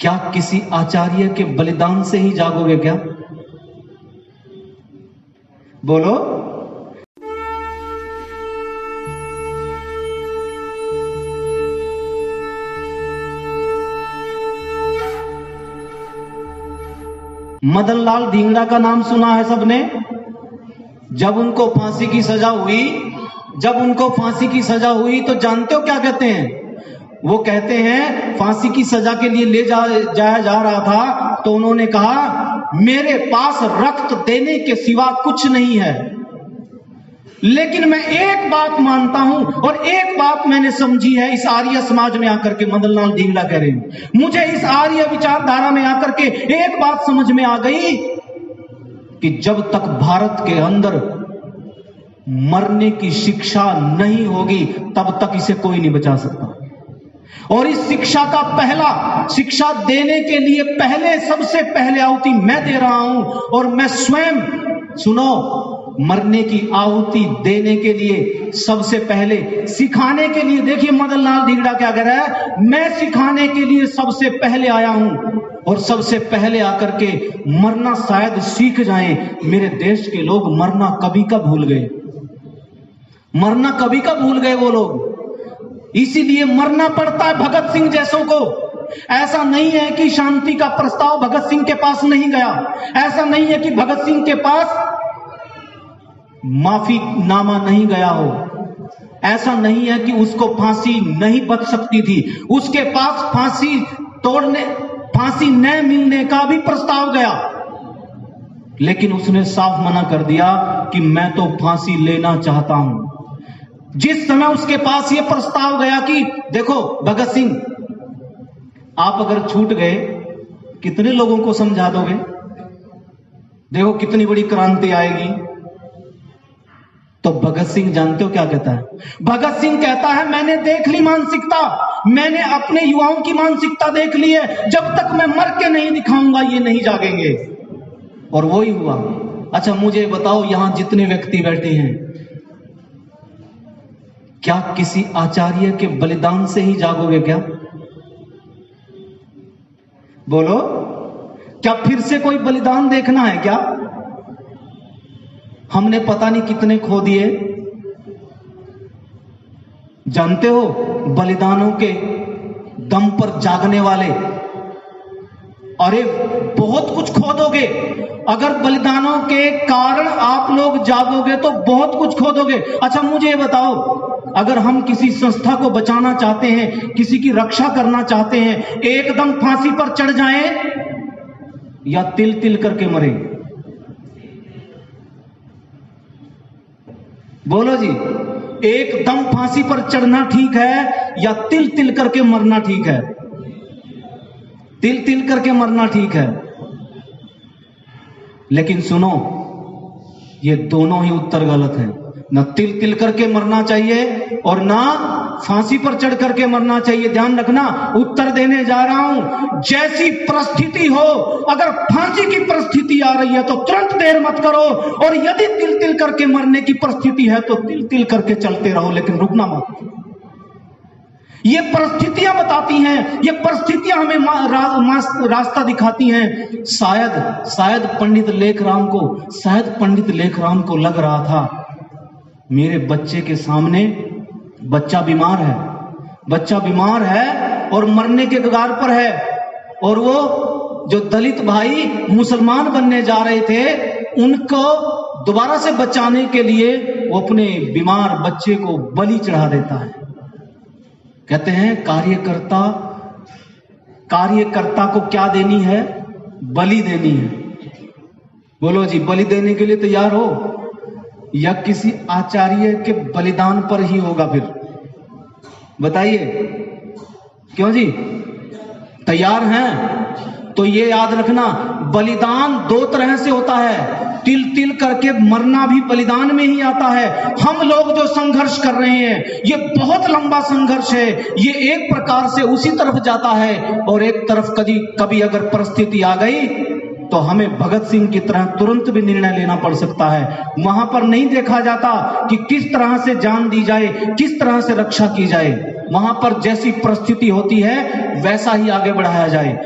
क्या किसी आचार्य के बलिदान से ही जागोगे क्या? बोलो। मदनलाल धिंगड़ा का नाम सुना है सबने? जब उनको फांसी की सजा हुई तो जानते हो क्या कहते हैं? वो कहते हैं फांसी की सजा के लिए ले जाया जा रहा था तो उन्होंने कहा मेरे पास रक्त देने के सिवा कुछ नहीं है, लेकिन मैं एक बात मानता हूं और एक बात मैंने समझी है इस आर्य समाज में आकर के। मदनलाल धिंगड़ा कह रहे हैं मुझे इस आर्य विचारधारा में आकर के एक बात समझ में आ गई कि जब तक भारत के अंदर मरने की शिक्षा नहीं होगी तब तक इसे कोई नहीं बचा सकता। और इस शिक्षा देने के लिए सबसे पहले आहुति मैं दे रहा हूं और मैं स्वयं, सुनो, मरने की आहुति देने के लिए सबसे पहले सिखाने के लिए, देखिए मदनलाल धिंगड़ा क्या कह रहा है, मैं सिखाने के लिए सबसे पहले आया हूं और सबसे पहले आकर के मरना शायद सीख जाएं। मेरे देश के लोग मरना कभी का भूल गए वो लोग, इसीलिए मरना पड़ता है भगत सिंह जैसों को। ऐसा नहीं है कि शांति का प्रस्ताव भगत सिंह के पास नहीं गया, ऐसा नहीं है कि भगत सिंह के पास माफीनामा नहीं गया हो, ऐसा नहीं है कि उसको फांसी नहीं बच सकती थी, उसके पास फांसी न मिलने का भी प्रस्ताव गया, लेकिन उसने साफ मना कर दिया कि मैं तो फांसी लेना चाहता हूं। जिस समय उसके पास यह प्रस्ताव गया कि देखो भगत सिंह, आप अगर छूट गए कितने लोगों को समझा दोगे, देखो कितनी बड़ी क्रांति आएगी, तो भगत सिंह जानते हो क्या कहता है? भगत सिंह कहता है मैंने देख ली मानसिकता, मैंने अपने युवाओं की मानसिकता देख ली है, जब तक मैं मर के नहीं दिखाऊंगा ये नहीं जागेंगे। और वो ही हुआ। अच्छा मुझे बताओ, यहां जितने व्यक्ति बैठे हैं, क्या किसी आचार्य के बलिदान से ही जागोगे क्या? बोलो, क्या फिर से कोई बलिदान देखना है क्या? हमने पता नहीं कितने खो दिए, जानते हो, बलिदानों के दम पर जागने वाले। अरे बहुत कुछ खो दोगे, अगर बलिदानों के कारण आप लोग जागोगे तो बहुत कुछ खो दोगे। अच्छा मुझे ये बताओ, अगर हम किसी संस्था को बचाना चाहते हैं, किसी की रक्षा करना चाहते हैं, एकदम फांसी पर चढ़ जाएं या तिल तिल करके मरे? बोलो जी, एकदम फांसी पर चढ़ना ठीक है या तिल तिल करके मरना ठीक है? तिल तिल करके मरना ठीक है। लेकिन सुनो, ये दोनों ही उत्तर गलत है। ना तिल तिल करके मरना चाहिए और ना फांसी पर चढ़ करके मरना चाहिए। ध्यान रखना, उत्तर देने जा रहा हूं, जैसी परिस्थिति हो, अगर फांसी की परिस्थिति आ रही है तो तुरंत देर मत करो, और यदि तिल तिल करके मरने की परिस्थिति है तो तिल तिल करके चलते रहो, लेकिन रुकना मत। ये परिस्थितियां बताती हैं, ये परिस्थितियां हमें रास्ता दिखाती हैं। शायद पंडित लेखराम को लग रहा था मेरे बच्चे के सामने बच्चा बीमार है और मरने के कगार पर है, और वो जो दलित भाई मुसलमान बनने जा रहे थे उनको दोबारा से बचाने के लिए वो अपने बीमार बच्चे को बलि चढ़ा देता है। कहते हैं कार्यकर्ता को क्या देनी है? बलि देनी है। बोलो जी, बलि देने के लिए तैयार हो या किसी आचार्य के बलिदान पर ही होगा? फिर बताइए, क्यों जी? तैयार हैं? तो ये याद रखना, बलिदान दो तरह से होता है। तिल तिल करके मरना भी बलिदान में ही आता है। हम लोग जो संघर्ष कर रहे हैं ये बहुत लंबा संघर्ष है, ये एक प्रकार से उसी तरफ जाता है, और एक तरफ कभी अगर परिस्थिति आ गई तो हमें भगत सिंह की तरह तुरंत भी निर्णय लेना पड़ सकता है। वहां पर नहीं देखा जाता कि किस तरह से जान दी जाए, किस तरह से रक्षा की जाए। वहां पर जैसी परिस्थिति होती है वैसा ही आगे बढ़ाया जाए।